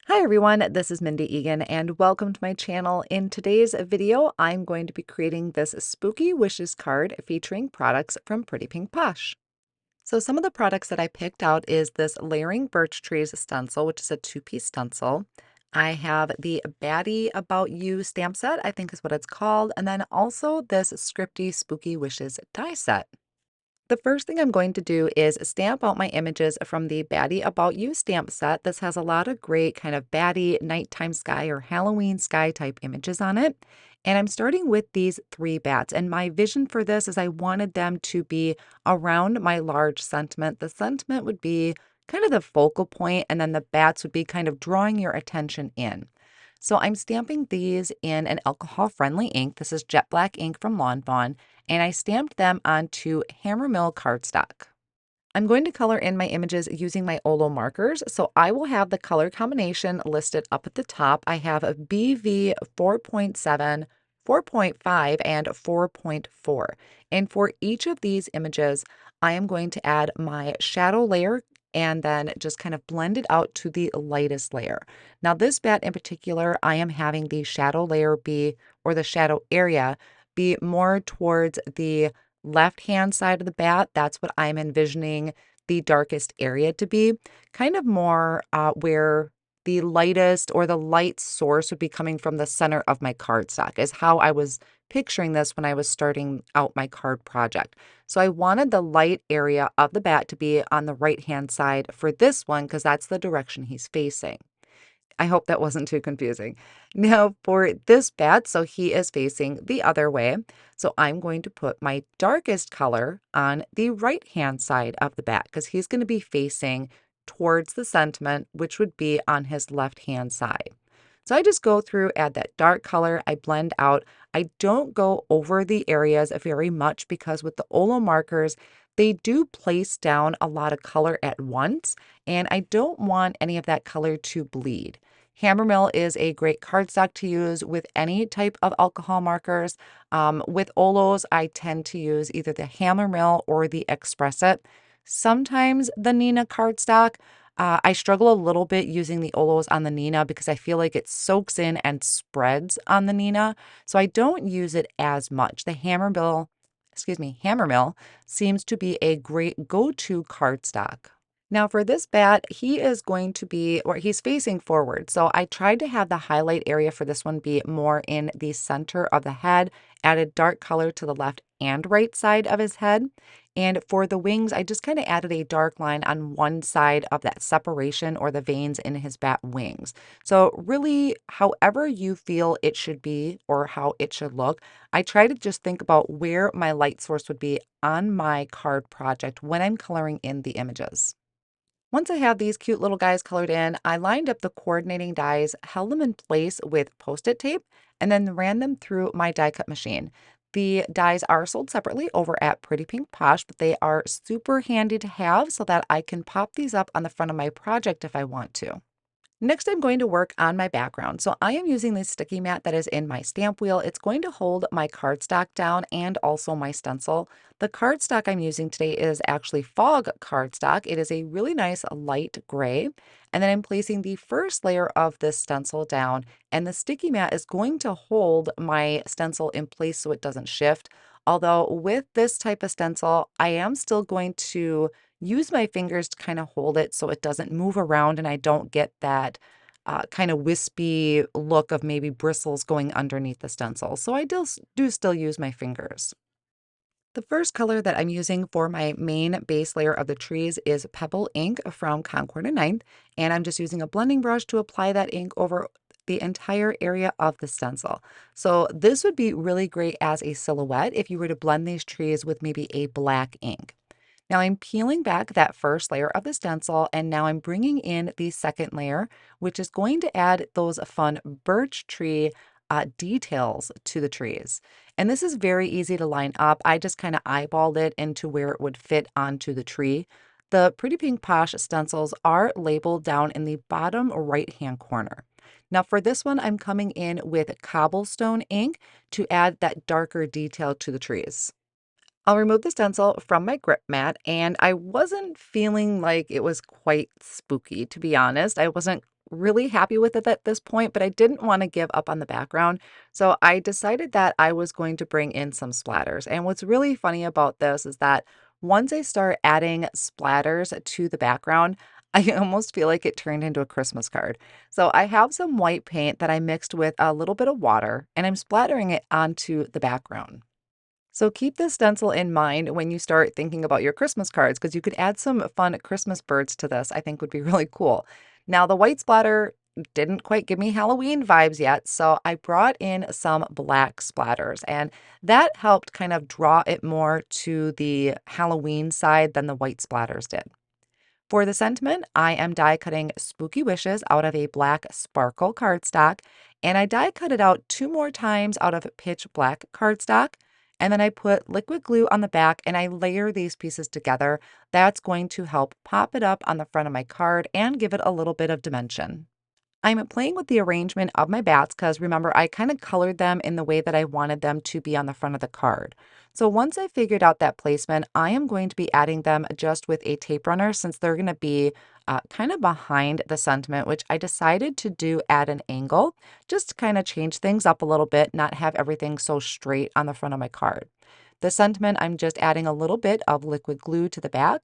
Hi everyone, this is Mindy Eggen and welcome to my channel. In today's video, I'm going to be creating this spooky wishes card featuring products from Pretty Pink Posh. So some of the products that I picked out is this Layering Birch Trees stencil, which is a two-piece stencil. I have the Batty About You stamp set, I think is what it's called, and then also this Scripty Spooky Wishes die set. The first thing I'm going to do is stamp out my images from the Batty About You stamp set. This has a lot of great kind of Batty nighttime sky or Halloween sky type images on it. And I'm starting with these three bats. And my vision for this is I wanted them to be around my large sentiment. The sentiment would be kind of the focal point, and then the bats would be kind of drawing your attention in. So I'm stamping these in an alcohol-friendly ink. This is jet black ink from Lawn Fawn, and I stamped them onto Hammermill Cardstock. I'm going to color in my images using my Olo markers, so I will have the color combination listed up at the top. I have a BV 4.7, 4.5, and 4.4. And for each of these images, I am going to add my shadow layer and then just kind of blend it out to the lightest layer. Now this bat in particular, I am having the shadow layer be, or the shadow area, be more towards the left-hand side of the bat. That's what I'm envisioning the darkest area to be, kind of more where the lightest or the light source would be coming from the center of my cardstock is how I was picturing this when I was starting out my card project. So I wanted the light area of the bat to be on the right-hand side for this one because that's the direction he's facing. I hope that wasn't too confusing. Now for this bat, so he is facing the other way. So I'm going to put my darkest color on the right-hand side of the bat because he's going to be facing towards the sentiment, which would be on his left-hand side. So I just go through, add that dark color, I blend out. I don't go over the areas very much because with the Olo markers, they do place down a lot of color at once, and I don't want any of that color to bleed. Hammermill is a great cardstock to use with any type of alcohol markers. With Olos, I tend to use either the Hammermill or the Express It. Sometimes the Nina cardstock. I struggle a little bit using the Olos on the Nina because I feel like it soaks in and spreads on the Nina, so I don't use it as much. The Hammermill seems to be a great go-to cardstock. Now for this bat, he is going to be, or he's facing forward. So I tried to have the highlight area for this one be more in the center of the head, added dark color to the left and right side of his head. And for the wings, I just kind of added a dark line on one side of that separation or the veins in his bat wings. So really, however you feel it should be or how it should look, I try to just think about where my light source would be on my card project when I'm coloring in the images. Once I have these cute little guys colored in, I lined up the coordinating dies, held them in place with Post-it tape, and then ran them through my die cut machine. The dies are sold separately over at Pretty Pink Posh, but they are super handy to have so that I can pop these up on the front of my project if I want to. Next, I'm going to work on my background. So I am using this sticky mat that is in my stamp wheel. It's going to hold my cardstock down and also my stencil. The cardstock I'm using today is actually fog cardstock. It is a really nice light gray. And then I'm placing the first layer of this stencil down, and the sticky mat is going to hold my stencil in place so it doesn't shift. Although with this type of stencil, I am still going to use my fingers to kind of hold it so it doesn't move around and I don't get that kind of wispy look of maybe bristles going underneath the stencil. So I do still use my fingers. The first color that I'm using for my main base layer of the trees is Pebble Ink from Concord and Ninth, and I'm just using a blending brush to apply that ink over the entire area of the stencil. So this would be really great as a silhouette if you were to blend these trees with maybe a black ink. Now I'm peeling back that first layer of the stencil, and now I'm bringing in the second layer, which is going to add those fun birch tree details to the trees. And this is very easy to line up. I just kind of eyeballed it into where it would fit onto the tree. The Pretty Pink Posh stencils are labeled down in the bottom right-hand corner. Now for this one, I'm coming in with Cobblestone ink to add that darker detail to the trees. I'll remove the stencil from my grip mat, and I wasn't feeling like it was quite spooky, to be honest. I wasn't really happy with it at this point, but I didn't want to give up on the background. So I decided that I was going to bring in some splatters. And what's really funny about this is that once I start adding splatters to the background, I almost feel like it turned into a Christmas card. So I have some white paint that I mixed with a little bit of water, and I'm splattering it onto the background. So keep this stencil in mind when you start thinking about your Christmas cards, because you could add some fun Christmas birds to this, I think would be really cool. Now, the white splatter didn't quite give me Halloween vibes yet, so I brought in some black splatters, and that helped kind of draw it more to the Halloween side than the white splatters did. For the sentiment, I am die cutting Spooky Wishes out of a black sparkle cardstock, and I die cut it out 2 more times out of pitch black cardstock. And then I put liquid glue on the back and I layer these pieces together. That's going to help pop it up on the front of my card and give it a little bit of dimension. I'm playing with the arrangement of my bats because remember, I kind of colored them in the way that I wanted them to be on the front of the card. So once I figured out that placement, I am going to be adding them just with a tape runner since they're going to be kind of behind the sentiment, which I decided to do at an angle, just to kind of change things up a little bit, not have everything so straight on the front of my card. The sentiment, I'm just adding a little bit of liquid glue to the back.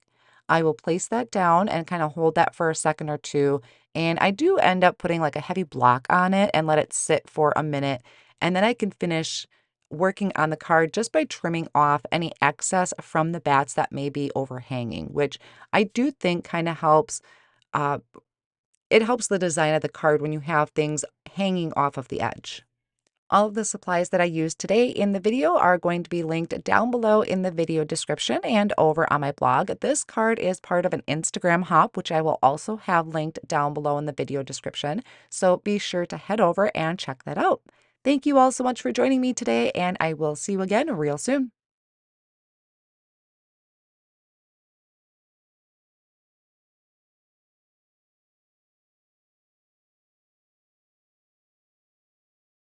I will place that down and kind of hold that for a second or two. And I do end up putting like a heavy block on it and let it sit for a minute. And then I can finish working on the card just by trimming off any excess from the bats that may be overhanging, which I do think kind of helps. Uh, it helps the design of the card when you have things hanging off of the edge. All of the supplies that I used today in the video are going to be linked down below in the video description and over on my blog. This card is part of an Instagram hop, which I will also have linked down below in the video description. So be sure to head over and check that out. Thank you all so much for joining me today, and I will see you again real soon.